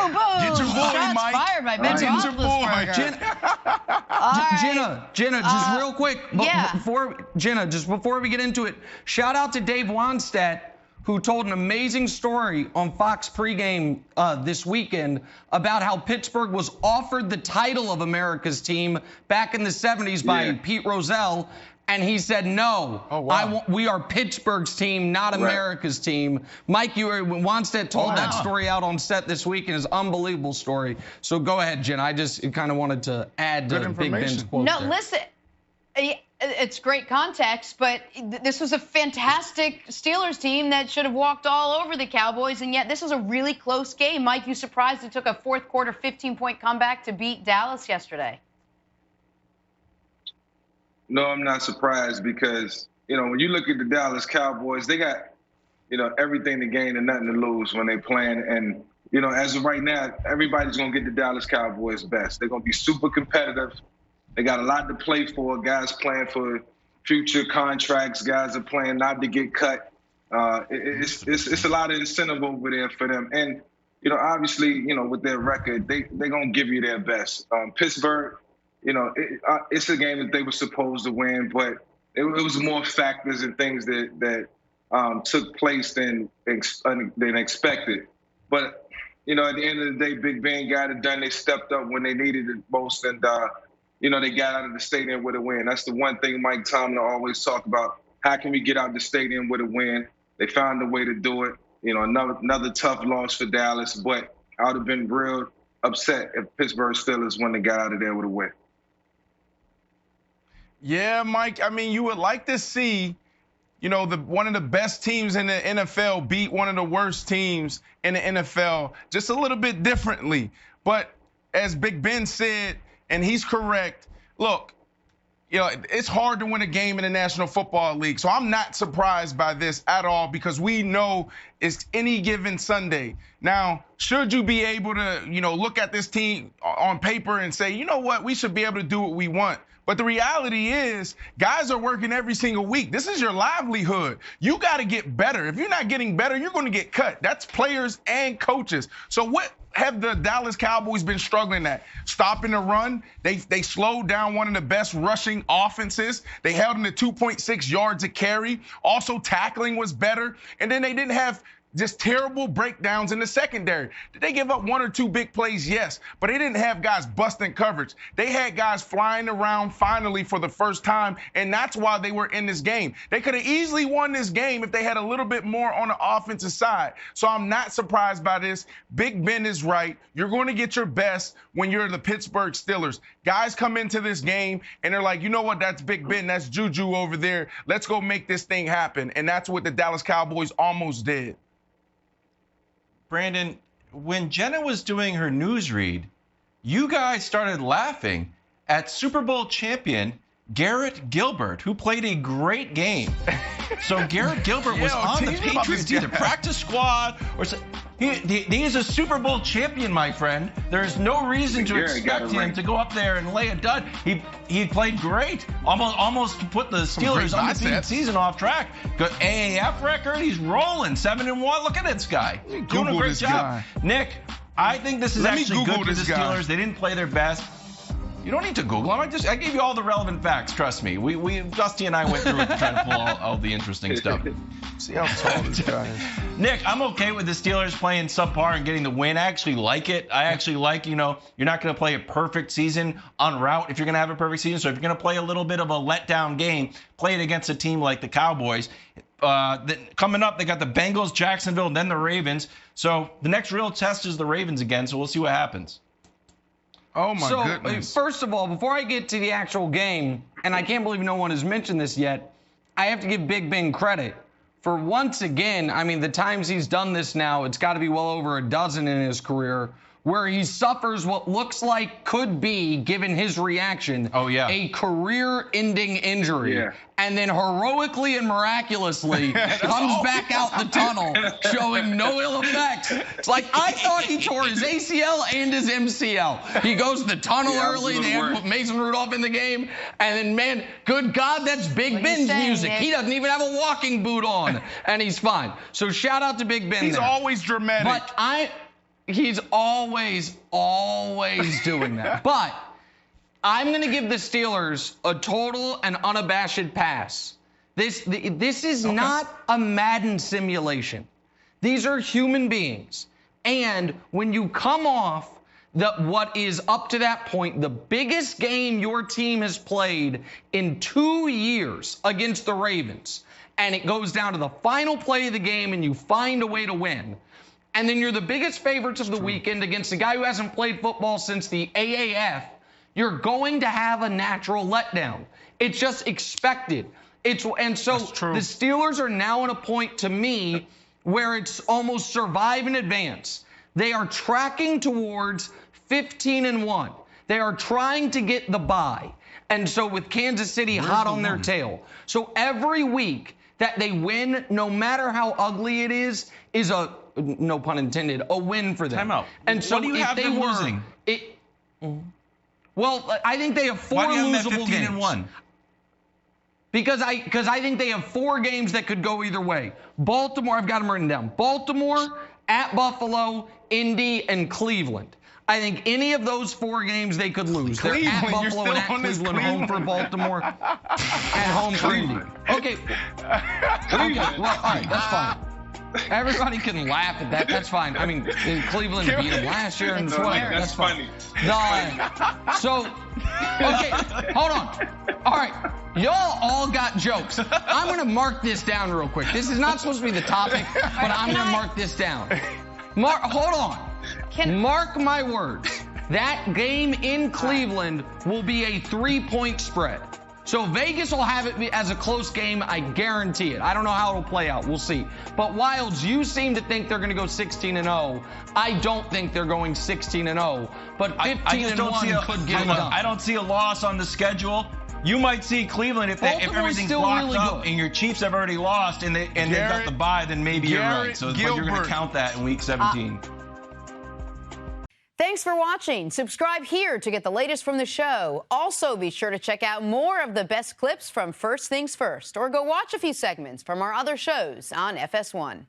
Boom, boom. Get your boy, Shots Mike. fired by Ben Get your boy. Roethlisberger. Jenna, just real quick. Yeah. Before we get into it, shout out to Dave Wannstedt, who told an amazing story on Fox pregame this weekend about how Pittsburgh was offered the title of America's team back in the 70s by Pete Rozelle. And he said, no, we are Pittsburgh's team, not America's team. Mike, Wannstedt told that story out on set this week, and it's an unbelievable story. So go ahead, Jen. I just kind of wanted to add to Big Ben's quote. No, there. listen, it's great context, but this was a fantastic Steelers team that should have walked all over the Cowboys, and yet this was a really close game. Mike, you surprised it took a fourth quarter 15-point comeback to beat Dallas yesterday? No, I'm not surprised because, when you look at the Dallas Cowboys, they got, everything to gain and nothing to lose when they playing. And, as of right now, everybody's going to get the Dallas Cowboys best. They're going to be super competitive. They got a lot to play for. Guys playing for future contracts. Guys are playing not to get cut. It's a lot of incentive over there for them. And, obviously, with their record, they're going to give you their best. Pittsburgh, it's a game that they were supposed to win, but it was more factors and things that took place than expected. But, at the end of the day, Big Ben got it done. They stepped up when they needed it most, and, they got out of the stadium with a win. That's the one thing Mike Tomlin always talk about. How can we get out of the stadium with a win? They found a way to do it. Another tough loss for Dallas, but I would have been real upset if Pittsburgh Steelers wouldn't have got out of there with a win. Yeah, Mike, you would like to see, one of the best teams in the NFL beat one of the worst teams in the NFL just a little bit differently. But as Big Ben said, and he's correct, look, it's hard to win a game in the National Football League. So I'm not surprised by this at all because we know it's any given Sunday. Now, should you be able to, look at this team on paper and say, you know what, we should be able to do what we want. But the reality is, guys are working every single week. This is your livelihood. You got to get better. If you're not getting better, you're going to get cut. That's players and coaches. So what have the Dallas Cowboys been struggling at? Stopping the run. They slowed down one of the best rushing offenses. They held them to 2.6 yards a carry. Also, tackling was better. And then they didn't have just terrible breakdowns in the secondary. Did they give up one or two big plays? Yes, but they didn't have guys busting coverage. They had guys flying around finally for the first time, and that's why they were in this game. They could have easily won this game if they had a little bit more on the offensive side. So I'm not surprised by this. Big Ben is right. You're going to get your best when you're the Pittsburgh Steelers. Guys come into this game, and they're like, you know what, that's Big Ben, that's Juju over there. Let's go make this thing happen, and that's what the Dallas Cowboys almost did. Brandon, when Jenna was doing her news read, you guys started laughing at Super Bowl champion Garrett Gilbert, who played a great game. So Garrett Gilbert was on the Patriots, either practice squad or he is a Super Bowl champion, my friend. There is no reason to expect him to go up there and lay a dud. He played great, almost put the Steelers' undefeated season off track. Good AAF record, he's rolling 7-1. Look at this guy, doing a great job. Nick, I think this is actually good for the Steelers. They didn't play their best. You don't need to Google them. I gave you all the relevant facts. Trust me. Dusty and I went through it to try to pull all the interesting stuff. See how tall this guy is. Nick, I'm okay with the Steelers playing subpar and getting the win. I actually like it. I actually like, you're not going to play a perfect season en route if you're going to have a perfect season. So if you're going to play a little bit of a letdown game, play it against a team like the Cowboys. Coming up, they got the Bengals, Jacksonville, and then the Ravens. So the next real test is the Ravens again. So we'll see what happens. Oh, my goodness. First of all, before I get to the actual game, and I can't believe no one has mentioned this yet, I have to give Big Ben credit. For once again, the times he's done this now, it's got to be well over a dozen in his career, where he suffers what looks like could be, given his reaction, a career-ending injury. Yeah. And then heroically and miraculously comes back out the tunnel showing no ill effects. It's like, I thought he tore his ACL and his MCL. He goes to the tunnel early. They have put Mason Rudolph in the game. And then, man, good God, that's Big Ben's music. Nick? He doesn't even have a walking boot on, and he's fine. So shout out to Big Ben. He's always dramatic. But He's always doing that. But I'm going to give the Steelers a total and unabashed pass. This is not a Madden simulation. These are human beings. And when you come off what is up to that point the biggest game your team has played in 2 years against the Ravens, and it goes down to the final play of the game and you find a way to win, and then you're the biggest favorites of the weekend against a guy who hasn't played football since the AAF, you're going to have a natural letdown. It's just expected. And so the Steelers are now at a point, to me, where it's almost survive in advance. They are tracking towards 15-1. They are trying to get the bye. And so with Kansas City hot on their tail. So every week that they win, no matter how ugly it is a, no pun intended, a win for them. Time out. And so what do you have them losing? Well, I think they have 4 Why do you have them losable at 15-1? games. Because I think they have 4 games that could go either way. Baltimore, I've got them written down. Baltimore, at Buffalo, Indy, and Cleveland. I think any of those 4 games they could lose. They're at Buffalo and at Cleveland, home for Baltimore, at home for Indy. Okay. Well, all right, that's fine. Everybody can laugh at that. That's fine. I mean, Cleveland beat them last year, and whatever. That's fine. So, okay, hold on. All right, y'all all got jokes. I'm going to mark this down real quick. This is not supposed to be the topic, but I'm going to mark this down. Hold on. Mark my words. That game in Cleveland will be a 3-point spread. So Vegas will have it as a close game. I guarantee it. I don't know how it'll play out. We'll see. But Wilds, you seem to think they're going to go 16-0. I don't think they're going 16-0. But 15-1 could get it done. I don't see a loss on the schedule. You might see Cleveland if everything's locked really up good. And your Chiefs have already lost and they've got the bye, then maybe you're right. So but you're going to count that in week 17. Thanks for watching. Subscribe here to get the latest from the show. Also, be sure to check out more of the best clips from First Things First, or go watch a few segments from our other shows on FS1.